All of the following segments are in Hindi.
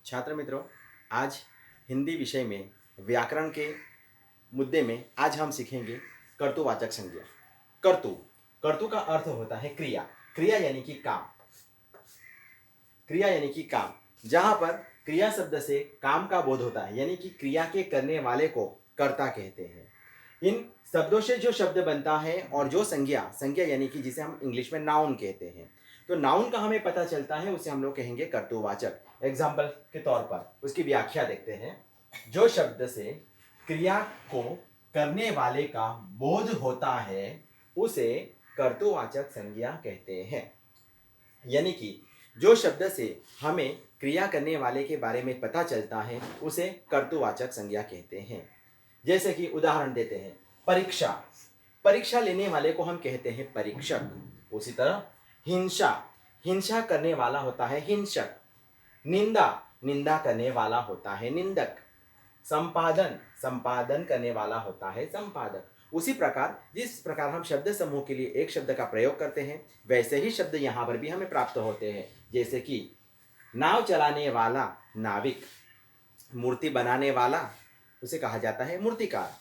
छात्र मित्रों, आज हिंदी विषय में व्याकरण के मुद्दे में आज हम सीखेंगे कर्तुवाचक संज्ञा। कर्तु कर्तु का अर्थ होता है क्रिया। क्रिया यानी कि काम। क्रिया यानी कि काम। जहां पर क्रिया शब्द से काम का बोध होता है, यानी कि क्रिया के करने वाले को कर्ता कहते हैं। इन शब्दों से जो शब्द बनता है और जो संज्ञा संज्ञा यानी कि जिसे हम इंग्लिश में नाउन कहते हैं, तो नाउन का हमें पता चलता है, उसे हम लोग कहेंगे कर्तुवाचक। एग्जाम्पल के तौर पर उसकी व्याख्या देखते हैं। जो शब्द से क्रिया को करने वाले का बोध होता है उसे कर्तुवाचक संज्ञा कहते हैं। यानी कि जो शब्द से हमें क्रिया करने वाले के बारे में पता चलता है उसे कर्तुवाचक संज्ञा कहते हैं। जैसे कि उदाहरण देते हैं, परीक्षा। परीक्षा लेने वाले को हम कहते हैं परीक्षक। उसी तरह हिंसा, हिंसा करने वाला होता है हिंसक। निंदा, निंदा करने वाला होता है निंदक। संपादन, संपादन करने वाला होता है संपादक। उसी प्रकार जिस प्रकार हम शब्द समूह के लिए एक शब्द का प्रयोग करते हैं, वैसे ही शब्द यहाँ पर भी हमें प्राप्त होते हैं। जैसे कि नाव चलाने वाला नाविक, मूर्ति बनाने वाला उसे कहा जाता है मूर्तिकार,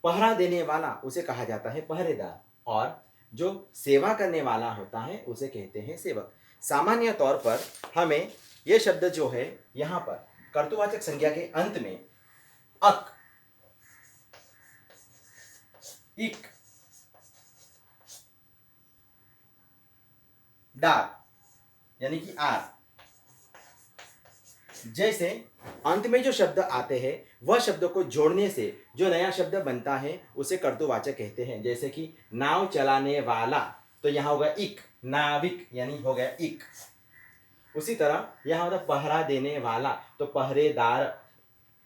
पहरा देने वाला उसे कहा जाता है पहरेदार, और जो सेवा करने वाला होता है उसे कहते हैं सेवक। सामान्य तौर पर हमें ये शब्द जो है यहाँ पर कर्तुवाचक संज्ञा के अंत में अक, इक, डार यानी कि आर जैसे अंत में जो शब्द आते हैं वह शब्द को जोड़ने से जो नया शब्द बनता है उसे कर्तुवाचक कहते हैं। जैसे कि नाव चलाने वाला, तो यहाँ होगा इक, नाविक यानी हो गया इक। उसी तरह यहाँ होता पहरा देने वाला, तो पहरेदार,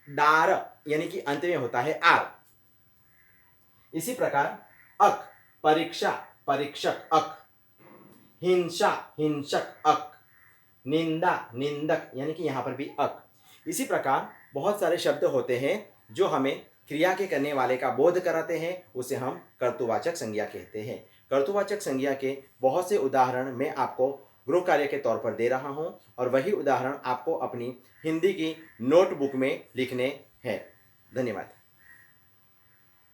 दार यानी कि अंत में होता है आर। इसी प्रकार अक, परीक्षा, परीक्षक अक। हिंसा, हिंसक अक। निंदा, निंदक यानी कि यहाँ पर भी अक। इसी प्रकार बहुत सारे शब्द होते हैं जो हमें क्रिया के करने वाले का बोध कराते हैं, उसे हम कर्तुवाचक संज्ञा कहते हैं। कर्तुवाचक संज्ञा के बहुत से उदाहरण मैं आपको गृह कार्य के तौर पर दे रहा हूं, और वही उदाहरण आपको अपनी हिंदी की नोटबुक में लिखने हैं। धन्यवाद।